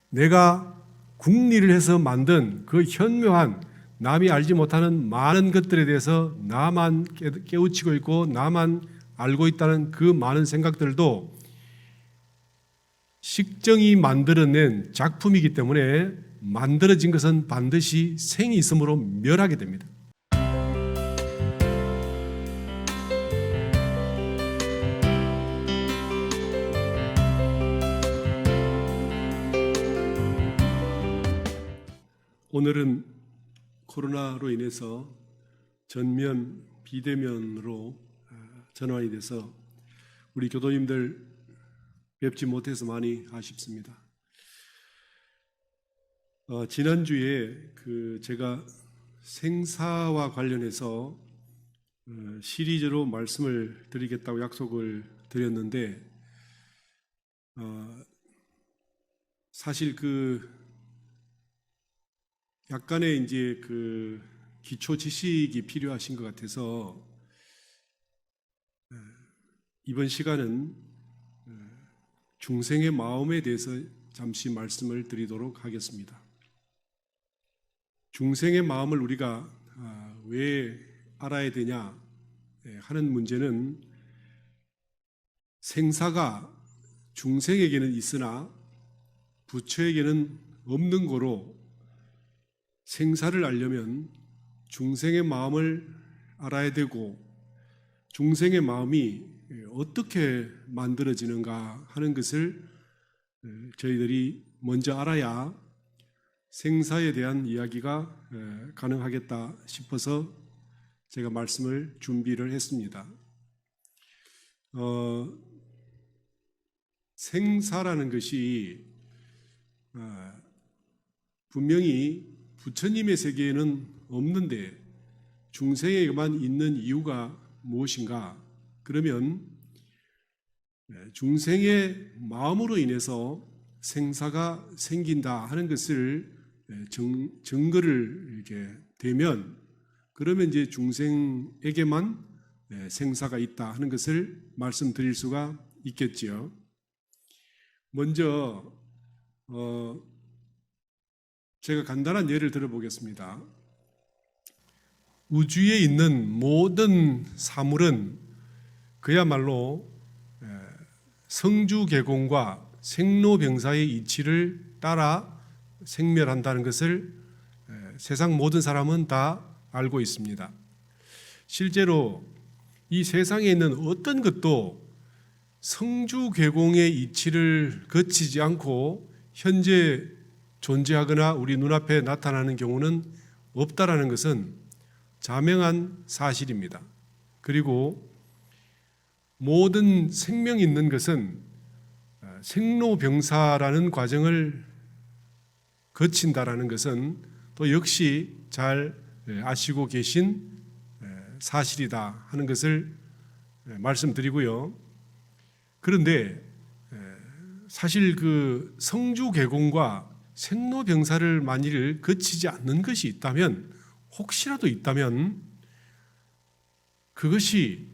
내가 궁리를 해서 만든 그 현묘한 남이 알지 못하는 많은 것들에 대해서 나만 깨우치고 있고 나만 알고 있다는 그 많은 생각들도 식정이 만들어낸 작품이기 때문에 만들어진 것은 반드시 생이 있으므로 멸하게 됩니다. 오늘은 코로나로 인해서 전면, 비대면으로 전환이 돼서 우리 교도님들 뵙지 못해서 많이 아쉽습니다. 지난주에 제가 생사와 관련해서 시리즈로 말씀을 드리겠다고 약속을 드렸는데 사실 약간의 이제 기초 지식이 필요하신 것 같아서 이번 시간은 중생의 마음에 대해서 잠시 말씀을 드리도록 하겠습니다. 중생의 마음을 우리가 왜 알아야 되냐 하는 문제는 생사가 중생에게는 있으나 부처에게는 없는 거로 생사를 알려면 중생의 마음을 알아야 되고 중생의 마음이 어떻게 만들어지는가 하는 것을 저희들이 먼저 알아야 생사에 대한 이야기가 가능하겠다 싶어서 제가 말씀을 준비를 했습니다. 생사라는 것이 분명히 부처님의 세계에는 없는데 중생에게만 있는 이유가 무엇인가? 그러면 중생의 마음으로 인해서 생사가 생긴다 하는 것을 증거를 이렇게 대면 그러면 이제 중생에게만 생사가 있다 하는 것을 말씀드릴 수가 있겠지요. 먼저 제가 간단한 예를 들어보겠습니다. 우주에 있는 모든 사물은 그야말로 성주개공과 생로병사의 이치를 따라 생멸한다는 것을 세상 모든 사람은 다 알고 있습니다. 실제로 이 세상에 있는 어떤 것도 성주개공의 이치를 거치지 않고 현재 존재하거나 우리 눈앞에 나타나는 경우는 없다라는 것은 자명한 사실입니다. 그리고 모든 생명이 있는 것은 생로병사라는 과정을 거친다라는 것은 또 역시 잘 아시고 계신 사실이다 하는 것을 말씀드리고요. 그런데 사실 성주개공과 생로병사를 만일 거치지 않는 것이 있다면 혹시라도 있다면 그것이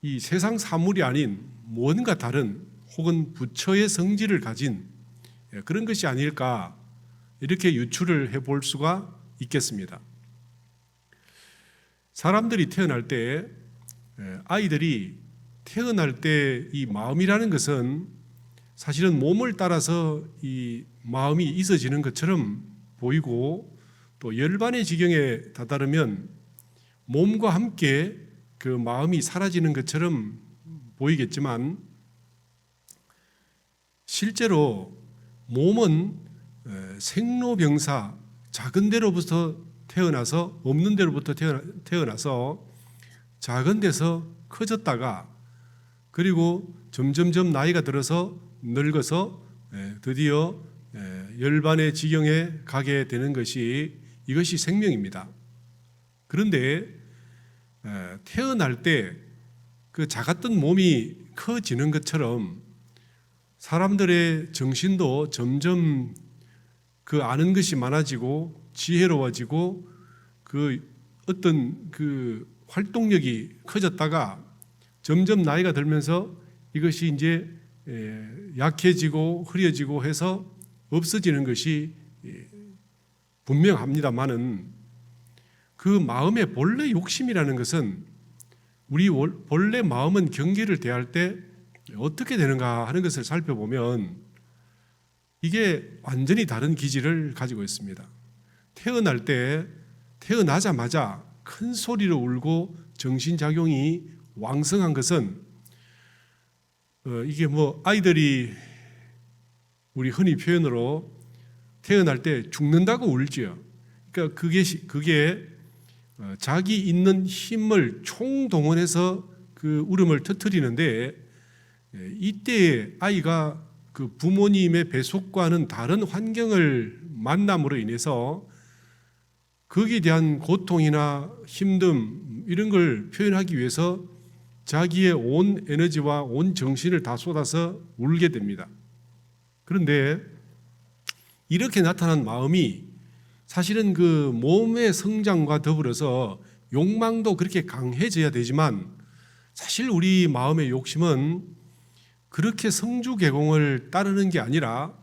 이 세상 사물이 아닌 뭔가 다른 혹은 부처의 성질을 가진 그런 것이 아닐까 이렇게 유추를 해볼 수가 있겠습니다. 사람들이 태어날 때 아이들이 태어날 때 이 마음이라는 것은 사실은 몸을 따라서 이 마음이 있어지는 것처럼 보이고 또 열반의 지경에 다다르면 몸과 함께 그 마음이 사라지는 것처럼 보이겠지만 실제로 몸은 생로병사 작은 데로부터 태어나서 없는 데로부터 태어나서 작은 데서 커졌다가 그리고 점점점 나이가 들어서 늙어서 드디어 열반의 지경에 가게 되는 이것이 생명입니다. 그런데 태어날 때 그 작았던 몸이 커지는 것처럼 사람들의 정신도 점점 아는 것이 많아지고 지혜로워지고 어떤 활동력이 커졌다가 점점 나이가 들면서 이것이 이제 약해지고 흐려지고 해서 없어지는 것이 분명합니다만은 그 마음의 본래 욕심이라는 것은 우리 본래 마음은 경계를 대할 때 어떻게 되는가 하는 것을 살펴보면 이게 완전히 다른 기질을 가지고 있습니다. 태어날 때 태어나자마자 큰 소리로 울고 정신작용이 왕성한 것은 이게 아이들이 우리 흔히 표현으로 태어날 때 죽는다고 울지요. 그러니까 그게 자기 있는 힘을 총동원해서 그 울음을 터뜨리는데 이때 아이가 그 부모님의 배속과는 다른 환경을 만남으로 인해서 거기에 대한 고통이나 힘듦 이런 걸 표현하기 위해서 자기의 온 에너지와 온 정신을 다 쏟아서 울게 됩니다. 그런데 이렇게 나타난 마음이 사실은 그 몸의 성장과 더불어서 욕망도 그렇게 강해져야 되지만 사실 우리 마음의 욕심은 그렇게 성주개공을 따르는 게 아니라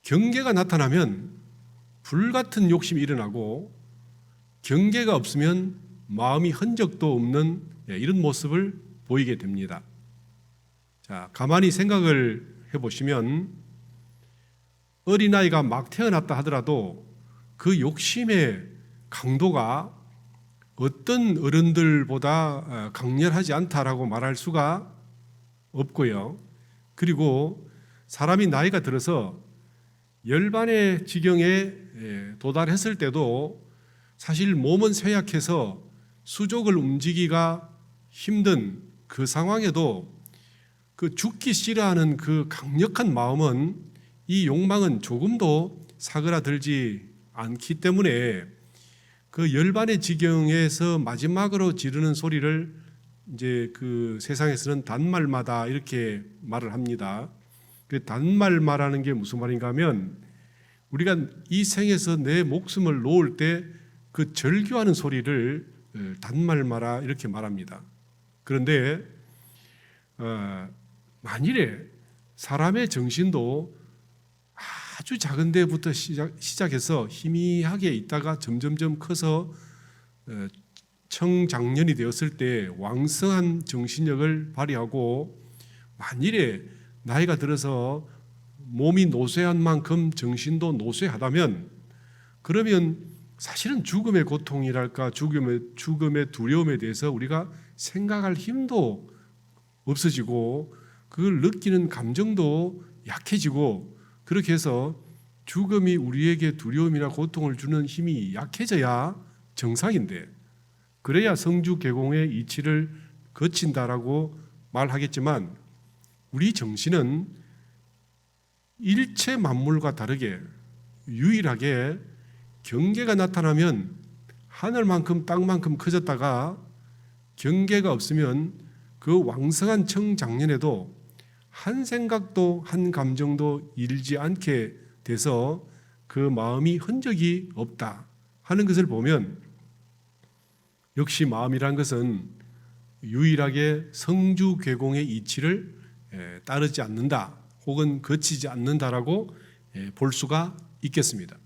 경계가 나타나면 불같은 욕심이 일어나고 경계가 없으면 마음이 흔적도 없는 이런 모습을 보이게 됩니다. 자, 가만히 생각을 해보시면 어린아이가 막 태어났다 하더라도 그 욕심의 강도가 어떤 어른들보다 강렬하지 않다라고 말할 수가 없고요. 그리고 사람이 나이가 들어서 열반의 지경에 도달했을 때도 사실 몸은 쇠약해서 수족을 움직이기가 힘든 그 상황에도 그 죽기 싫어하는 그 강력한 마음은 이 욕망은 조금도 사그라들지 않기 때문에 그 열반의 지경에서 마지막으로 지르는 소리를 이제 그 세상에서는 단말마다 이렇게 말을 합니다. 그 단말마라는 게 무슨 말인가 하면 우리가 이 생에서 내 목숨을 놓을 때 그 절규하는 소리를 단말마라 이렇게 말합니다. 그런데 만일에 사람의 정신도 아주 작은 데부터 시작해서 희미하게 있다가 점점점 커서 청장년이 되었을 때 왕성한 정신력을 발휘하고 만일에 나이가 들어서 몸이 노쇠한 만큼 정신도 노쇠하다면 그러면 사실은 죽음의 고통이랄까 죽음의 두려움에 대해서 우리가 생각할 힘도 없어지고 그걸 느끼는 감정도 약해지고 그렇게 해서 죽음이 우리에게 두려움이나 고통을 주는 힘이 약해져야 정상인데 그래야 성주개공의 이치를 거친다라고 말하겠지만 우리 정신은 일체 만물과 다르게 유일하게 경계가 나타나면 하늘만큼 땅만큼 커졌다가 경계가 없으면 그 왕성한 청장년에도 한 생각도 한 감정도 일지 않게 돼서 그 마음이 흔적이 없다 하는 것을 보면 역시 마음이란 것은 유일하게 성주개공의 이치를 따르지 않는다 혹은 거치지 않는다라고 볼 수가 있겠습니다.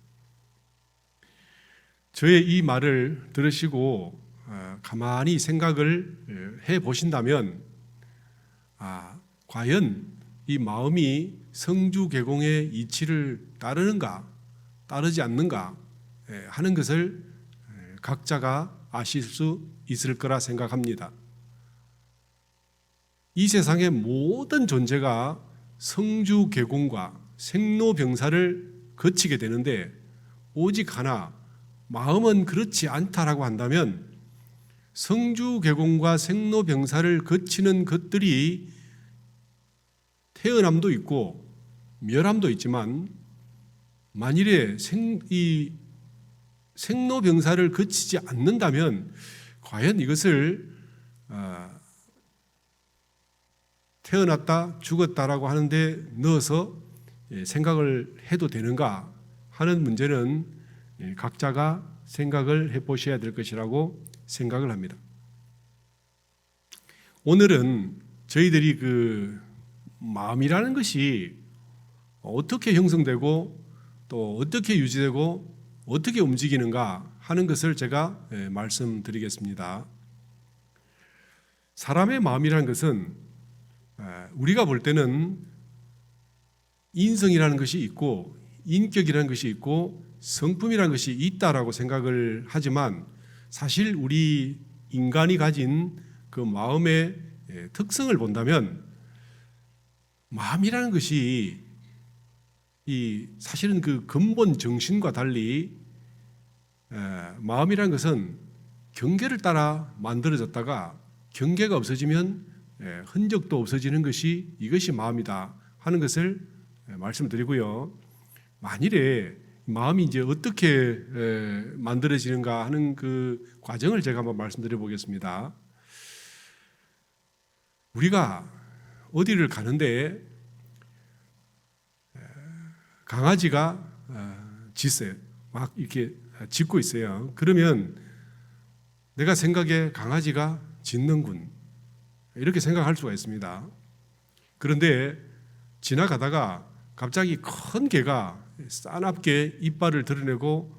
저의 이 말을 들으시고 가만히 생각을 해 보신다면 과연 이 마음이 성주개공의 이치를 따르는가 따르지 않는가 하는 것을 각자가 아실 수 있을 거라 생각합니다. 이 세상의 모든 존재가 성주개공과 생로병사를 거치게 되는데 오직 하나 마음은 그렇지 않다라고 한다면 성주개공과 생로병사를 거치는 것들이 태어남도 있고 멸함도 있지만 만일에 이 생로병사를 거치지 않는다면 과연 이것을 태어났다 죽었다라고 하는데 넣어서 생각을 해도 되는가 하는 문제는 각자가 생각을 해보셔야 될 것이라고 생각을 합니다. 오늘은 저희들이 그 마음이라는 것이 어떻게 형성되고 또 어떻게 유지되고 어떻게 움직이는가 하는 것을 제가 말씀드리겠습니다. 사람의 마음이라는 것은 우리가 볼 때는 인성이라는 것이 있고 인격이라는 것이 있고 성품이라는 것이 있다라고 생각을 하지만 사실 우리 인간이 가진 그 마음의 특성을 본다면 마음이라는 것이 사실은 그 근본 정신과 달리 마음이라는 것은 경계를 따라 만들어졌다가 경계가 없어지면 흔적도 없어지는 것이 이것이 마음이다 하는 것을 말씀드리고요. 만일에 마음이 이제 어떻게 만들어지는가 하는 그 과정을 제가 한번 말씀드려 보겠습니다. 우리가 어디를 가는데 강아지가 짖어요. 막 이렇게 짖고 있어요. 그러면 내가 생각에 강아지가 짖는군 이렇게 생각할 수가 있습니다. 그런데 지나가다가 갑자기 큰 개가 싸납게 이빨을 드러내고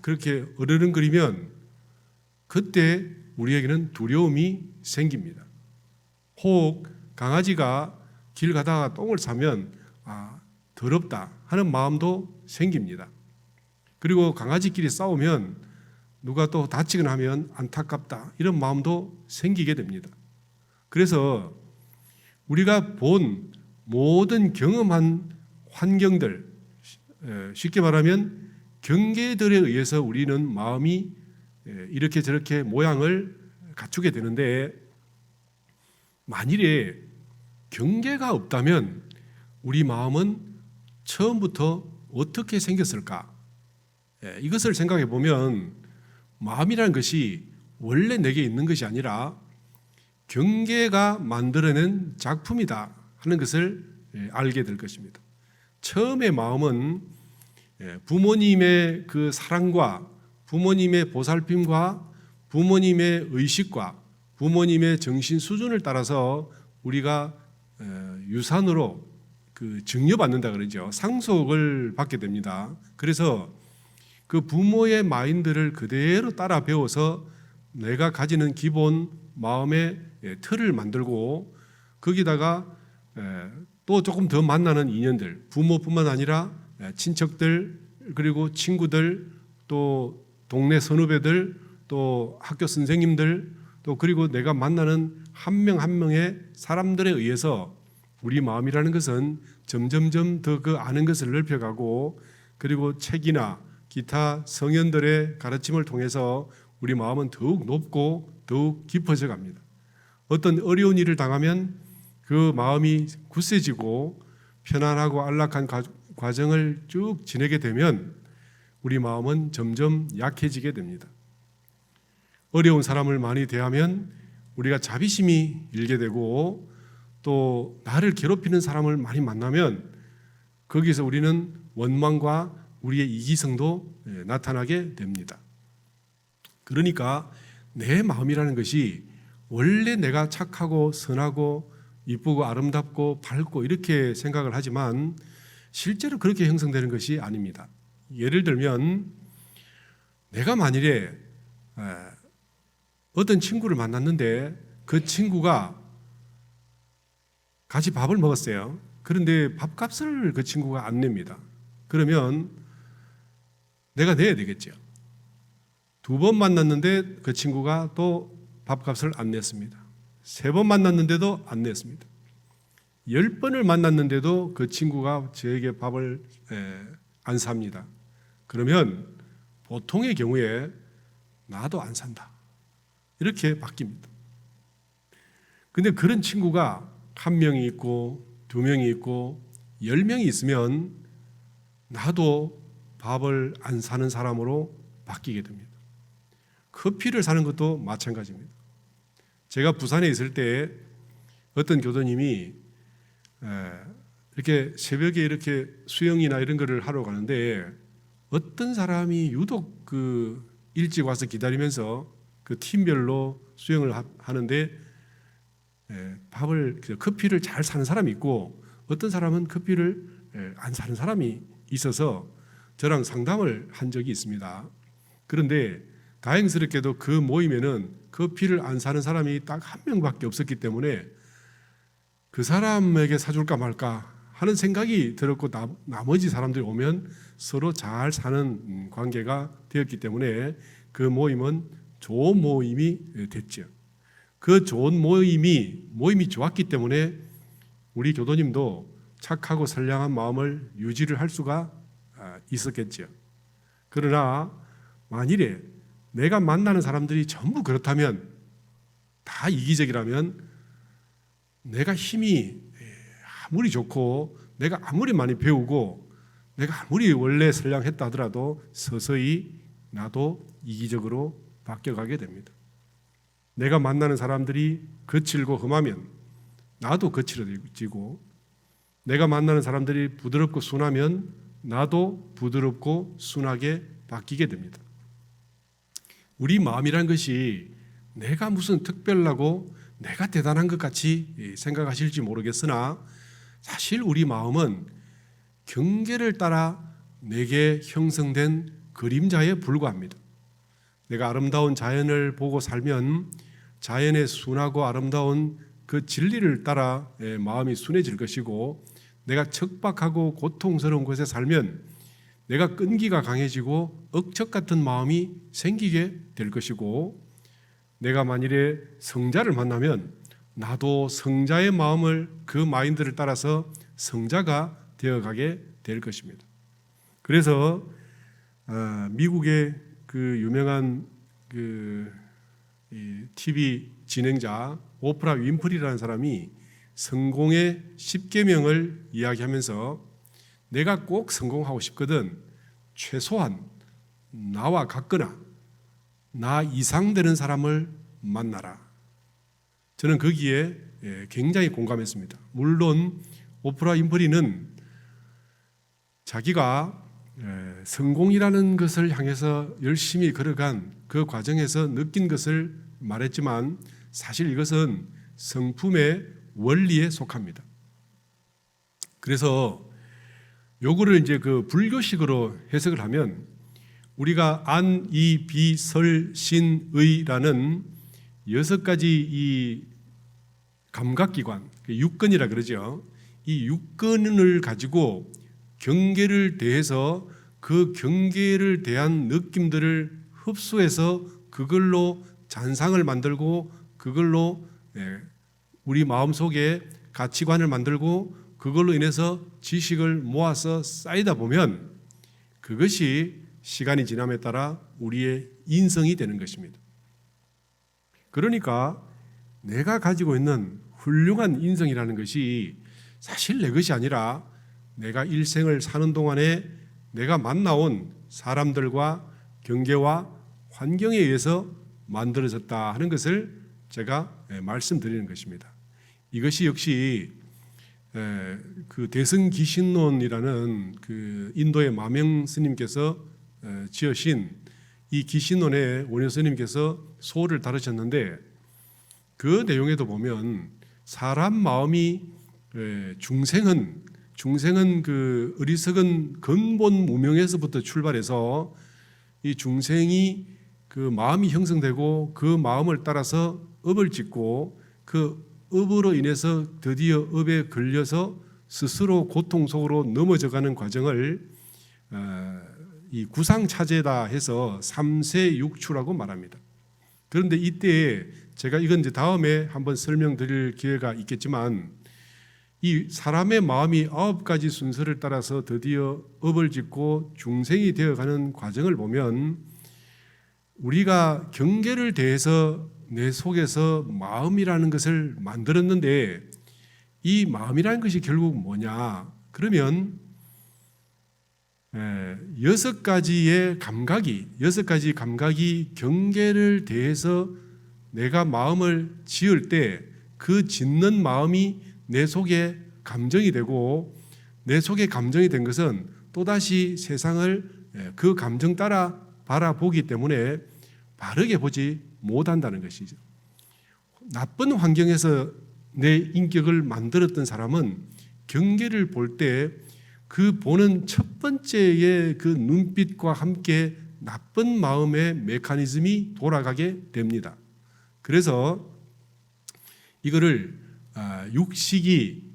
그렇게 으르렁거리면 그때 우리에게는 두려움이 생깁니다. 혹 강아지가 길 가다가 똥을 싸면 더럽다 하는 마음도 생깁니다. 그리고 강아지끼리 싸우면 누가 또 다치거나 하면 안타깝다 이런 마음도 생기게 됩니다. 그래서 우리가 본 모든 경험한 환경들, 쉽게 말하면 경계들에 의해서 우리는 마음이 이렇게 저렇게 모양을 갖추게 되는데 만일에 경계가 없다면 우리 마음은 처음부터 어떻게 생겼을까? 이것을 생각해 보면 마음이라는 것이 원래 내게 있는 것이 아니라 경계가 만들어낸 작품이다 하는 것을 알게 될 것입니다. 처음에 마음은 부모님의 그 사랑과 부모님의 보살핌과 부모님의 의식과 부모님의 정신 수준을 따라서 우리가 유산으로 그 증여받는다 그러죠. 상속을 받게 됩니다. 그래서 그 부모의 마인드를 그대로 따라 배워서 내가 가지는 기본 마음의 틀을 만들고 거기다가 또 조금 더 만나는 인연들, 부모뿐만 아니라 친척들 그리고 친구들 또 동네 선후배들 또 학교 선생님들 또 그리고 내가 만나는 한 명 한 명의 사람들에 의해서 우리 마음이라는 것은 점점점 더 그 아는 것을 넓혀가고 그리고 책이나 기타 성현들의 가르침을 통해서 우리 마음은 더욱 높고 더욱 깊어져 갑니다. 어떤 어려운 일을 당하면 그 마음이 굳세지고 편안하고 안락한 과정을 쭉 지내게 되면 우리 마음은 점점 약해지게 됩니다. 어려운 사람을 많이 대하면 우리가 자비심이 일게 되고 또 나를 괴롭히는 사람을 많이 만나면 거기서 우리는 원망과 우리의 이기성도 나타나게 됩니다. 그러니까 내 마음이라는 것이 원래 내가 착하고 선하고 이쁘고 아름답고 밝고 이렇게 생각을 하지만 실제로 그렇게 형성되는 것이 아닙니다. 예를 들면 내가 만일에 어떤 친구를 만났는데 그 친구가 같이 밥을 먹었어요. 그런데 밥값을 그 친구가 안 냅니다. 그러면 내가 내야 되겠죠. 2번 만났는데 그 친구가 또 밥값을 안 냈습니다. 3번 만났는데도 안 냈습니다. 10번을 만났는데도 그 친구가 저에게 밥을 안 삽니다. 그러면 보통의 경우에 나도 안 산다 이렇게 바뀝니다. 근데 그런 친구가 1명이 있고 2명이 있고 10명이 있으면 나도 밥을 안 사는 사람으로 바뀌게 됩니다. 커피를 사는 것도 마찬가지입니다. 제가 부산에 있을 때 어떤 교도님이 이렇게 새벽에 이렇게 수영이나 이런 거를 하러 가는데 어떤 사람이 유독 그 일찍 와서 기다리면서 그 팀별로 수영을 하는데 커피를 잘 사는 사람이 있고 어떤 사람은 커피를 안 사는 사람이 있어서 저랑 상담을 한 적이 있습니다. 그런데 다행스럽게도 그 모임에는 커피를 안 사는 사람이 딱 한 명밖에 없었기 때문에 그 사람에게 사줄까 말까 하는 생각이 들었고, 나머지 사람들이 오면 서로 잘 사는 관계가 되었기 때문에 그 모임은 좋은 모임이 됐죠. 그 좋은 모임이 좋았기 때문에 우리 교도님도 착하고 선량한 마음을 유지를 할 수가 있었겠죠. 그러나 만일에 내가 만나는 사람들이 전부 그렇다면, 다 이기적이라면, 내가 힘이 아무리 좋고 내가 아무리 많이 배우고 내가 아무리 원래 선량했다 하더라도 서서히 나도 이기적으로 바뀌어가게 됩니다. 내가 만나는 사람들이 거칠고 험하면 나도 거칠어지고, 내가 만나는 사람들이 부드럽고 순하면 나도 부드럽고 순하게 바뀌게 됩니다. 우리 마음이란 것이 내가 무슨 특별하고 내가 대단한 것 같이 생각하실지 모르겠으나, 사실 우리 마음은 경계를 따라 내게 형성된 그림자에 불과합니다. 내가 아름다운 자연을 보고 살면 자연의 순하고 아름다운 그 진리를 따라 마음이 순해질 것이고, 내가 척박하고 고통스러운 곳에 살면 내가 끈기가 강해지고 억척 같은 마음이 생기게 될 것이고, 내가 만일에 성자를 만나면 나도 성자의 마음을, 그 마인드를 따라서 성자가 되어가게 될 것입니다. 그래서 미국의 그 유명한 그 TV 진행자 오프라 윈프리라는 사람이 성공의 10계명을 이야기하면서, 내가 꼭 성공하고 싶거든 최소한 나와 같거나 나 이상 되는 사람을 만나라. 저는 거기에 굉장히 공감했습니다. 물론 오프라 윈프리는 자기가 성공이라는 것을 향해서 열심히 걸어간 그 과정에서 느낀 것을 말했지만, 사실 이것은 성품의 원리에 속합니다. 그래서 요거를 이제 그 불교식으로 해석을 하면, 우리가 안, 이, 비, 설, 신, 의라는 6가지 이 감각기관, 육근이라 그러죠. 이 육근을 가지고 경계를 대해서 그 경계를 대한 느낌들을 흡수해서 그걸로 잔상을 만들고, 그걸로 우리 마음속에 가치관을 만들고, 그걸로 인해서 지식을 모아서 쌓이다 보면 그것이 시간이 지남에 따라 우리의 인성이 되는 것입니다. 그러니까 내가 가지고 있는 훌륭한 인성이라는 것이 사실 내 것이 아니라 내가 일생을 사는 동안에 내가 만나온 사람들과 경계와 환경에 의해서 만들어졌다 하는 것을 제가 말씀드리는 것입니다. 이것이 역시 그 대승기신론이라는 그 인도의 마명 스님께서 지으신 이 기신론의 원효 스님께서 소를 다루셨는데, 그 내용에도 보면 사람 마음이 중생은 그 어리석은 근본 무명에서부터 출발해서 이 중생이 그 마음이 형성되고 그 마음을 따라서 업을 짓고, 그 업으로 인해서 드디어 업에 걸려서 스스로 고통 속으로 넘어져가는 과정을 이 구상차제다 해서 3세 육추라고 말합니다. 그런데 이때 제가 이건 이제 다음에 한번 설명드릴 기회가 있겠지만, 이 사람의 마음이 9가지 순서를 따라서 드디어 업을 짓고 중생이 되어가는 과정을 보면, 우리가 경계를 대해서 내 속에서 마음이라는 것을 만들었는데, 이 마음이라는 것이 결국 뭐냐? 그러면 6가지 감각이 경계를 대해서 내가 마음을 지을 때 그 짓는 마음이 내 속에 감정이 되고, 내 속에 감정이 된 것은 또다시 세상을 그 감정 따라 바라보기 때문에 바르게 보지 못한다는 것이죠. 나쁜 환경에서 내 인격을 만들었던 사람은 경계를 볼 때 그 보는 첫 번째의 그 눈빛과 함께 나쁜 마음의 메커니즘이 돌아가게 됩니다. 그래서 이거를 육식이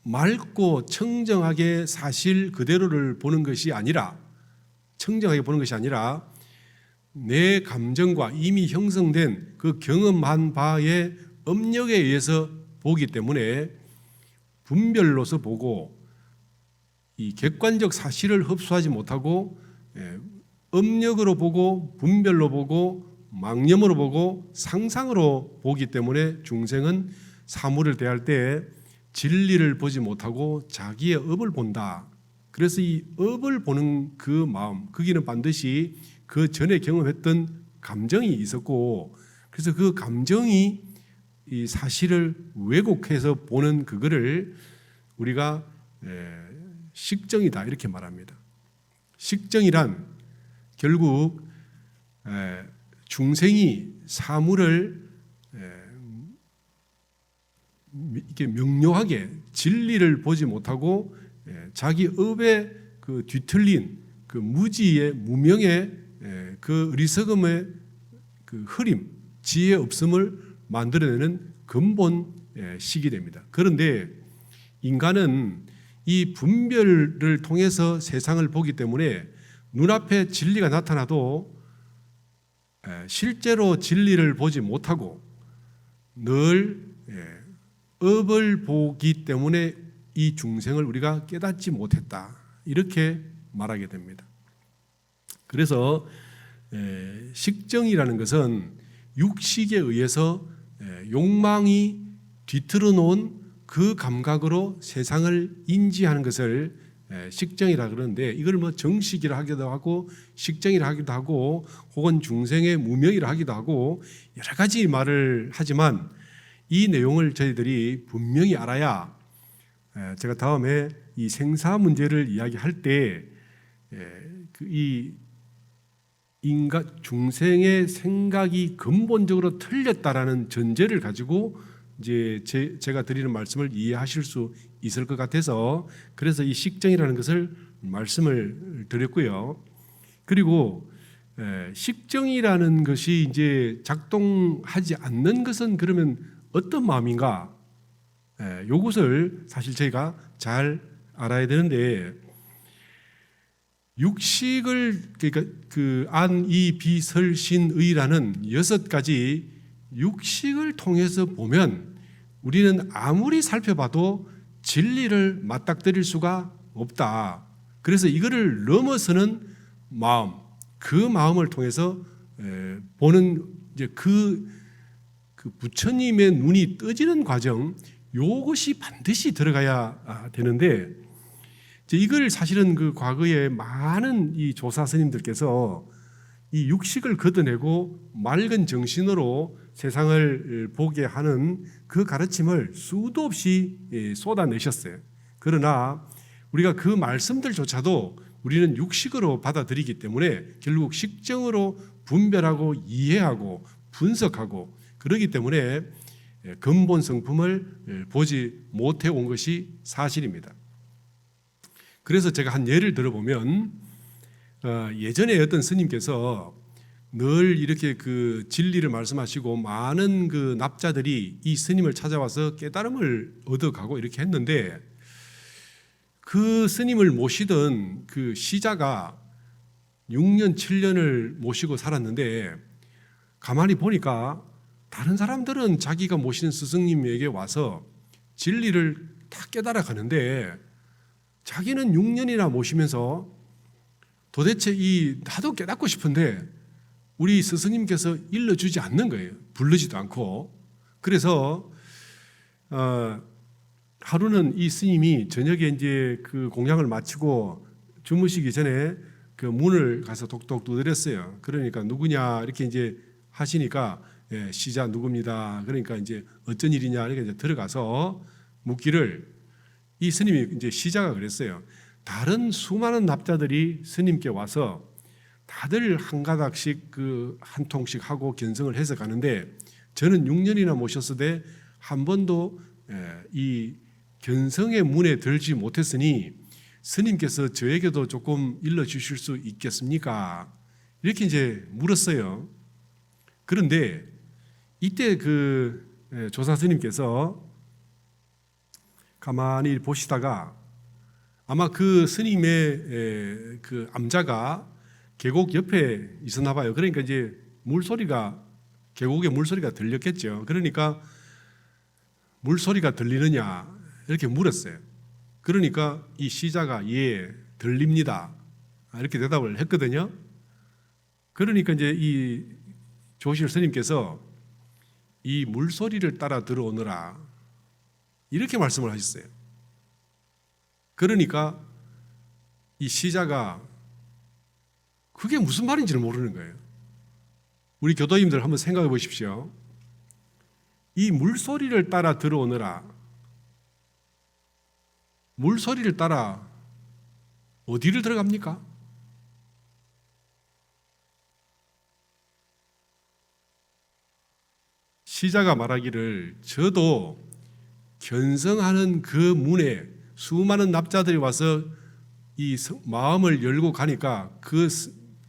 맑고 청정하게 사실 그대로를 보는 것이 아니라, 청정하게 보는 것이 아니라 내 감정과 이미 형성된 그 경험한 바의 업력에 의해서 보기 때문에 분별로서 보고, 이 객관적 사실을 흡수하지 못하고 업력으로 보고, 분별로 보고, 망념으로 보고, 상상으로 보기 때문에 중생은 사물을 대할 때 진리를 보지 못하고 자기의 업을 본다. 그래서 이 업을 보는 그 마음, 거기는 반드시 그 전에 경험했던 감정이 있었고, 그래서 그 감정이 이 사실을 왜곡해서 보는 그거를 우리가 식정이다 이렇게 말합니다. 식정이란 결국 중생이 사물을 이렇게 명료하게 진리를 보지 못하고 자기 업에 그 뒤틀린 그 무지의 무명의 그 어리석음의 그 흐림, 지혜 없음을 만들어내는 근본 시기 됩니다. 그런데 인간은 이 분별을 통해서 세상을 보기 때문에 눈앞에 진리가 나타나도 실제로 진리를 보지 못하고 늘 업을 보기 때문에 이 중생을 우리가 깨닫지 못했다 이렇게 말하게 됩니다. 그래서 식정이라는 것은 육식에 의해서 욕망이 뒤틀어 놓은 그 감각으로 세상을 인지하는 것을 식정이라 그러는데, 이걸 뭐 정식이라 하기도 하고 식정이라 하기도 하고 혹은 중생의 무명이라 하기도 하고 여러 가지 말을 하지만, 이 내용을 저희들이 분명히 알아야 제가 다음에 이 생사 문제를 이야기할 때 이 인간 중생의 생각이 근본적으로 틀렸다라는 전제를 가지고 이제 제가 드리는 말씀을 이해하실 수 있을 것 같아서, 그래서 이 식정이라는 것을 말씀을 드렸고요. 그리고 식정이라는 것이 이제 작동하지 않는 것은 그러면 어떤 마음인가? 이것을 사실 저희가 잘 알아야 되는데, 육식을 그러니까 그 안, 이, 비, 설, 신, 의라는 6가지 육식을 통해서 보면 우리는 아무리 살펴봐도 진리를 맞닥뜨릴 수가 없다. 그래서 이거를 넘어서는 마음, 그 마음을 통해서 보는 이제 그 부처님의 눈이 떠지는 과정, 이것이 반드시 들어가야 되는데, 이걸 사실은 그 과거에 많은 이 조사 스님들께서 이 육식을 걷어내고 맑은 정신으로 세상을 보게 하는 그 가르침을 수도 없이 쏟아내셨어요. 그러나 우리가 그 말씀들조차도 우리는 육식으로 받아들이기 때문에 결국 식정으로 분별하고 이해하고 분석하고 그러기 때문에 근본 성품을 보지 못해 온 것이 사실입니다. 그래서 제가 한 예를 들어보면, 예전에 어떤 스님께서 늘 이렇게 그 진리를 말씀하시고 많은 그 납자들이 이 스님을 찾아와서 깨달음을 얻어가고 이렇게 했는데, 그 스님을 모시던 그 시자가 6년 7년을 모시고 살았는데, 가만히 보니까 다른 사람들은 자기가 모시는 스승님에게 와서 진리를 다 깨달아 가는데, 자기는 6년이나 모시면서 도대체 나도 깨닫고 싶은데 우리 스승님께서 일러주지 않는 거예요. 부르지도 않고. 그래서 하루는 이 스님이 저녁에 이제 그 공양을 마치고 주무시기 전에 그 문을 가서 독독 두드렸어요. 그러니까 누구냐 이렇게 이제 하시니까 시자 누굽니다. 그러니까 이제 어쩐 일이냐 이렇게 이제 들어가서 묻기를, 이 스님이 이제 시자가 그랬어요. 다른 수많은 납자들이 스님께 와서 다들 한 가닥씩 그 한 통씩 하고 견성을 해서 가는데, 저는 6년이나 모셨으되 한 번도 이 견성의 문에 들지 못했으니 스님께서 저에게도 조금 일러주실 수 있겠습니까? 이렇게 이제 물었어요. 그런데 이때 그 조사 스님께서 가만히 보시다가 아마 그 스님의 그 암자가 계곡 옆에 있었나 봐요. 그러니까 이제 계곡의 물소리가 들렸겠죠. 그러니까 물소리가 들리느냐 이렇게 물었어요. 그러니까 이 시자가 예, 들립니다. 이렇게 대답을 했거든요. 그러니까 이제 이 조실 스님께서 이 물소리를 따라 들어오너라 이렇게 말씀을 하셨어요. 그러니까 이 시자가 그게 무슨 말인지를 모르는 거예요. 우리 교도님들 한번 생각해 보십시오. 이 물소리를 따라 들어오너라. 물소리를 따라 어디를 들어갑니까? 시자가 말하기를 저도 견성하는 그 문에 수많은 납자들이 와서 이 마음을 열고 가니까 그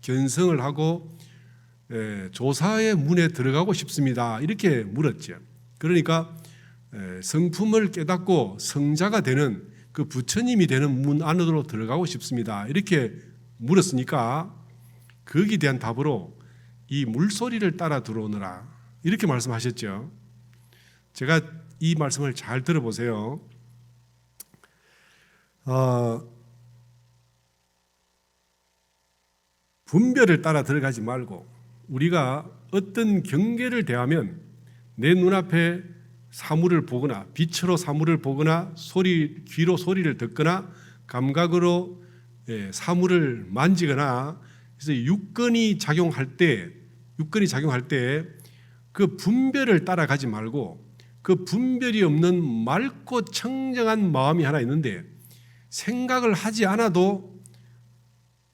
견성을 하고 조사의 문에 들어가고 싶습니다. 이렇게 물었죠. 그러니까 성품을 깨닫고 성자가 되는 그 부처님이 되는 문 안으로 들어가고 싶습니다. 이렇게 물었으니까 거기에 대한 답으로 이 물소리를 따라 들어오느라 이렇게 말씀하셨죠. 제가 이 말씀을 잘 들어보세요. 분별을 따라 들어가지 말고 우리가 어떤 경계를 대하면 내 눈앞에 사물을 보거나 빛으로 사물을 보거나 귀로 소리를 듣거나 감각으로 사물을 만지거나 그래서 육근이 작용할 때 그 분별을 따라가지 말고 그 분별이 없는 맑고 청정한 마음이 하나 있는데 생각을 하지 않아도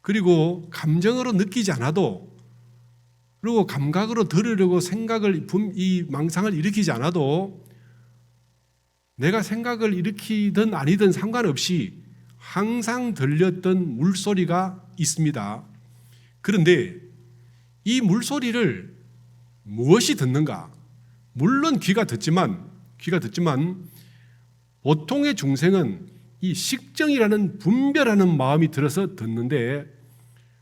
그리고 감정으로 느끼지 않아도 그리고 감각으로 들으려고 이 망상을 일으키지 않아도 내가 생각을 일으키든 아니든 상관없이 항상 들렸던 물소리가 있습니다. 그런데 이 물소리를 무엇이 듣는가? 물론 귀가 듣지만 보통의 중생은 이 식정이라는 분별하는 마음이 들어서 듣는데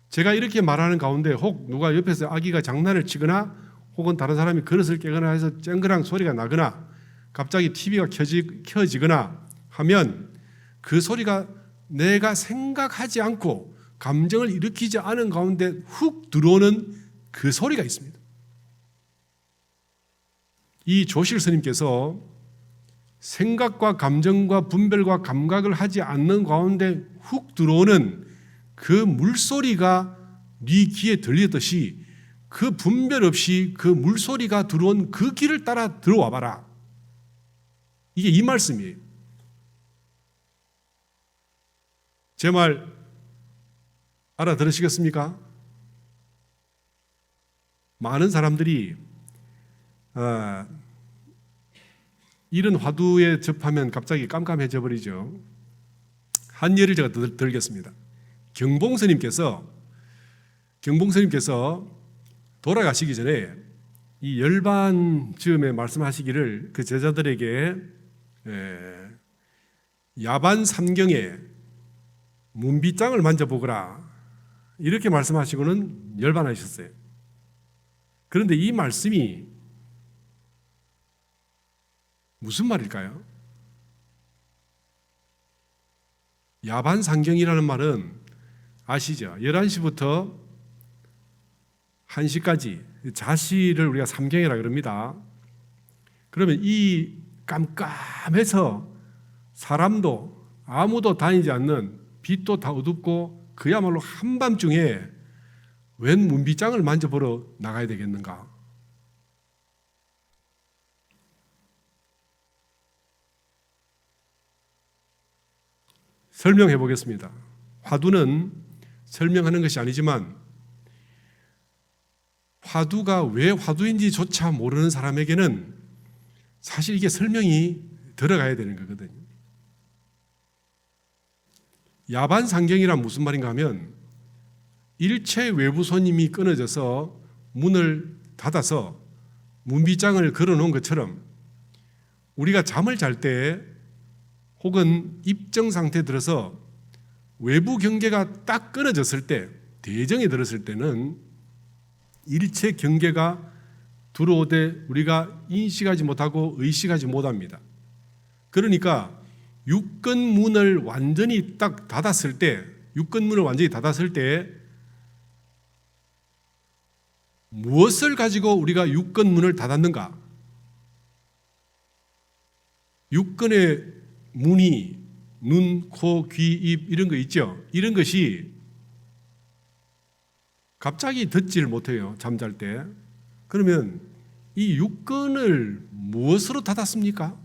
제가 이렇게 말하는 가운데 혹 누가 옆에서 아기가 장난을 치거나 혹은 다른 사람이 그릇을 깨거나 해서 쨍그랑 소리가 나거나 갑자기 TV가 켜지거나 하면 그 소리가 내가 생각하지 않고 감정을 일으키지 않은 가운데 훅 들어오는 그 소리가 있습니다. 이 조실 스님께서 생각과 감정과 분별과 감각을 하지 않는 가운데 훅 들어오는 그 물소리가 네 귀에 들리듯이 그 분별 없이 그 물소리가 들어온 그 길을 따라 들어와 봐라. 이게 이 말씀이에요. 제 말 알아들으시겠습니까? 많은 사람들이 이런 화두에 접하면 갑자기 깜깜해져 버리죠. 한 예를 제가 들겠습니다. 경봉스님께서 돌아가시기 전에 이 열반 즈음에 말씀하시기를 그 제자들에게 야반 삼경에 문빗장을 만져보거라 이렇게 말씀하시고는 열반하셨어요. 그런데 이 말씀이 무슨 말일까요? 야반 삼경이라는 말은 아시죠? 11시부터 1시까지 자시를 우리가 삼경이라고 그럽니다. 그러면 이 깜깜해서 사람도 아무도 다니지 않는 빛도 다 어둡고 그야말로 한밤중에 웬 문빗장을 만져보러 나가야 되겠는가? 설명해 보겠습니다. 화두는 설명하는 것이 아니지만 화두가 왜 화두인지조차 모르는 사람에게는 사실 이게 설명이 들어가야 되는 거거든요. 야반상경이란 무슨 말인가 하면 일체 외부 손님이 끊어져서 문을 닫아서 문빗장을 걸어놓은 것처럼 우리가 잠을 잘 때 혹은 입정 상태에 들어서 외부 경계가 딱 끊어졌을 때, 대정이 들었을 때는 일체 경계가 들어오되 우리가 인식하지 못하고 의식하지 못합니다. 그러니까 육건문을 완전히 딱 닫았을 때, 육건문을 완전히 닫았을 때 무엇을 가지고 우리가 육건문을 닫았는가? 육건의 문이 눈, 코, 귀, 입 이런 거 있죠. 이런 것이 갑자기 듣지를 못해요. 잠잘 때. 그러면 이 육건을 무엇으로 닫았습니까?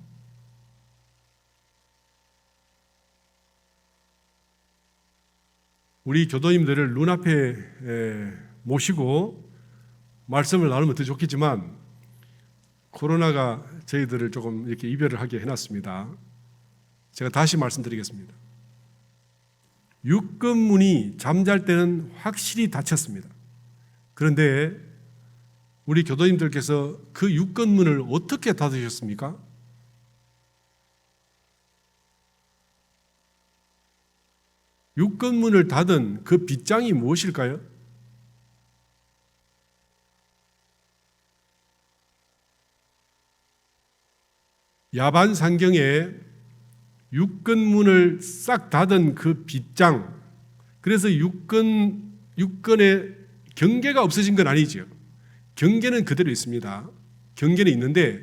우리 교도님들을 눈앞에 모시고 말씀을 나누면 더 좋겠지만 코로나가 저희들을 조금 이렇게 이별을 하게 해놨습니다. 제가 다시 말씀드리겠습니다. 육건문이 잠잘 때는 확실히 닫혔습니다. 그런데 우리 교도님들께서 그 육건문을 어떻게 닫으셨습니까? 육건문을 닫은 그 빗장이 무엇일까요? 야반상경에 육건문을 싹 닫은 그 빗장, 그래서 육건의 경계가 없어진 건 아니죠. 경계는 그대로 있습니다. 경계는 있는데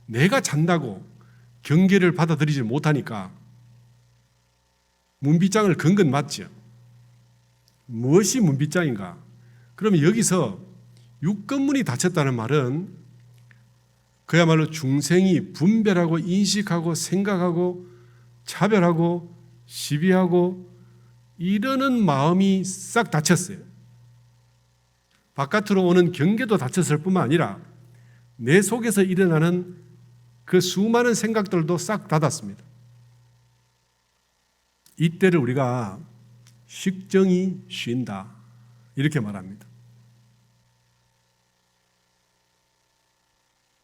내가 잔다고 경계를 받아들이지 못하니까 문빗장을 건 건 맞죠. 무엇이 문빗장인가? 그러면 여기서 육건문이 닫혔다는 말은 그야말로 중생이 분별하고 인식하고 생각하고 차별하고 시비하고 이러는 마음이 싹 닫혔어요. 바깥으로 오는 경계도 닫혔을 뿐만 아니라 내 속에서 일어나는 그 수많은 생각들도 싹 닫았습니다. 이때를 우리가 식정이 쉰다 이렇게 말합니다.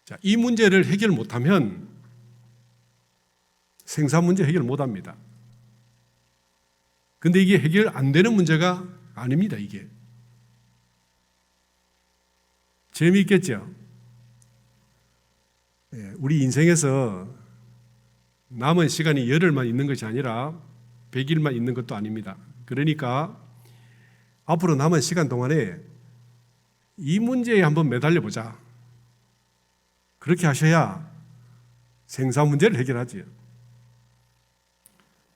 자, 이 문제를 해결 못하면 생사 문제 해결 못합니다. 근데 이게 해결 안 되는 문제가 아닙니다. 이게 재미있겠죠? 우리 인생에서 남은 시간이 열흘만 있는 것이 아니라 100일만 있는 것도 아닙니다. 그러니까 앞으로 남은 시간 동안에 이 문제에 한번 매달려 보자. 그렇게 하셔야 생사 문제를 해결하지요.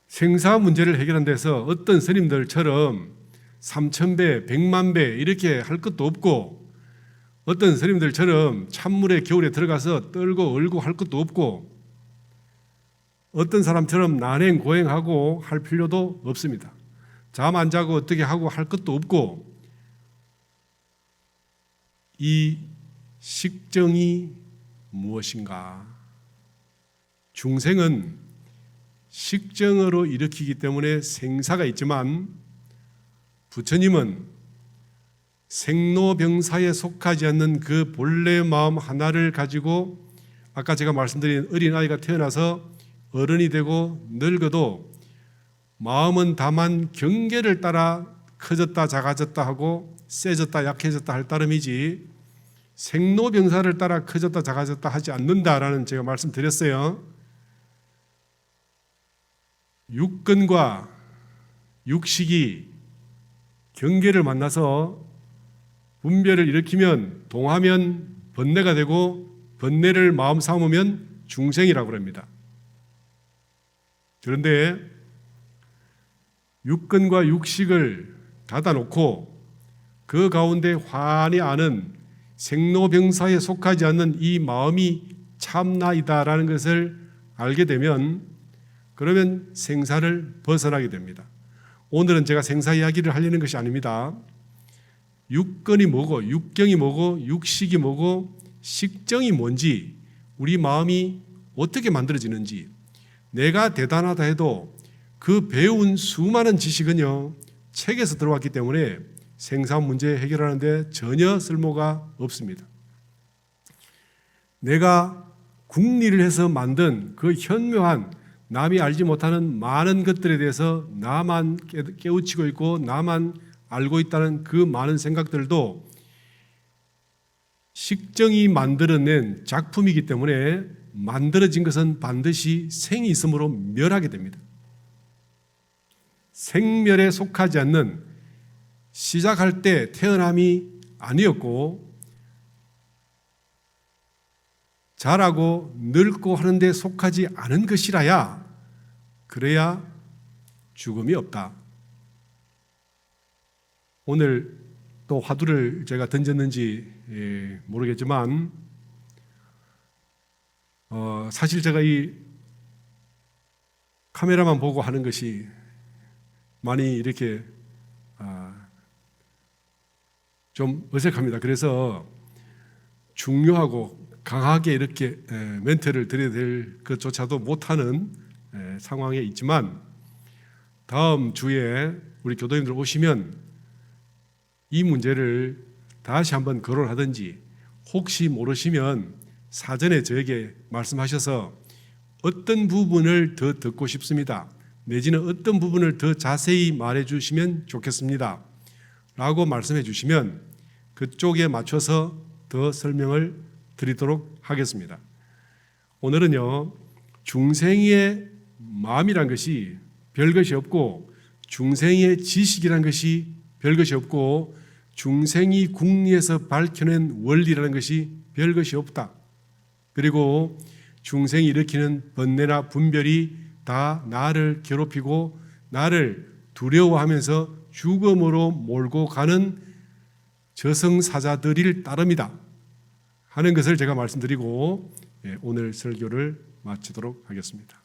생사 문제를 해결하는 데서 어떤 스님들처럼 3,000배, 100만 배 이렇게 할 것도 없고 어떤 스님들처럼 찬물에 겨울에 들어가서 떨고 얼고 할 것도 없고 어떤 사람처럼 난행 고행하고 할 필요도 없습니다. 잠 안 자고 어떻게 하고 할 것도 없고 이 식정이 무엇인가? 중생은 식정으로 일으키기 때문에 생사가 있지만 부처님은 생로병사에 속하지 않는 그 본래 마음 하나를 가지고 아까 제가 말씀드린 어린아이가 태어나서 어른이 되고 늙어도 마음은 다만 경계를 따라 커졌다 작아졌다 하고 세졌다 약해졌다 할 따름이지 생로병사를 따라 커졌다 작아졌다 하지 않는다라는 제가 말씀드렸어요. 육근과 육식이 경계를 만나서 분별을 일으키면 동하면 번뇌가 되고 번뇌를 마음 삼으면 중생이라고 합니다. 그런데 육근과 육식을 닫아놓고 그 가운데 환히 아는 생로병사에 속하지 않는 이 마음이 참나이다라는 것을 알게 되면 그러면 생사를 벗어나게 됩니다. 오늘은 제가 생사 이야기를 하려는 것이 아닙니다. 육건이 뭐고 육경이 뭐고 육식이 뭐고 식정이 뭔지 우리 마음이 어떻게 만들어지는지 내가 대단하다 해도 그 배운 수많은 지식은요, 책에서 들어왔기 때문에 생산 문제 해결하는 데 전혀 쓸모가 없습니다. 내가 궁리를 해서 만든 그 현묘한 남이 알지 못하는 많은 것들에 대해서 나만 깨우치고 있고 나만 알고 있다는 그 많은 생각들도 식정이 만들어낸 작품이기 때문에 만들어진 것은 반드시 생이 있으므로 멸하게 됩니다. 생멸에 속하지 않는, 시작할 때 태어남이 아니었고 자라고 늙고 하는 데 속하지 않은 것이라야, 그래야 죽음이 없다. 오늘 또 화두를 제가 던졌는지 모르겠지만 사실 제가 이 카메라만 보고 하는 것이 많이 이렇게 좀 어색합니다. 그래서 중요하고 강하게 이렇게 멘트를 드려야 될 것조차도 못하는 상황에 있지만, 다음 주에 우리 교도님들 오시면 이 문제를 다시 한번 거론하든지, 혹시 모르시면 사전에 저에게 말씀하셔서 어떤 부분을 더 듣고 싶습니다, 내지는 어떤 부분을 더 자세히 말해 주시면 좋겠습니다 라고 말씀해 주시면 그쪽에 맞춰서 더 설명을 드리도록 하겠습니다. 오늘은요, 중생의 마음이란 것이 별것이 없고, 중생의 지식이란 것이 별것이 없고, 중생이 궁리에서 밝혀낸 원리라는 것이 별것이 없다. 그리고 중생이 일으키는 번뇌나 분별이 다 나를 괴롭히고 나를 두려워하면서 죽음으로 몰고 가는 저승사자들일 따름이다 하는 것을 제가 말씀드리고 오늘 설교를 마치도록 하겠습니다.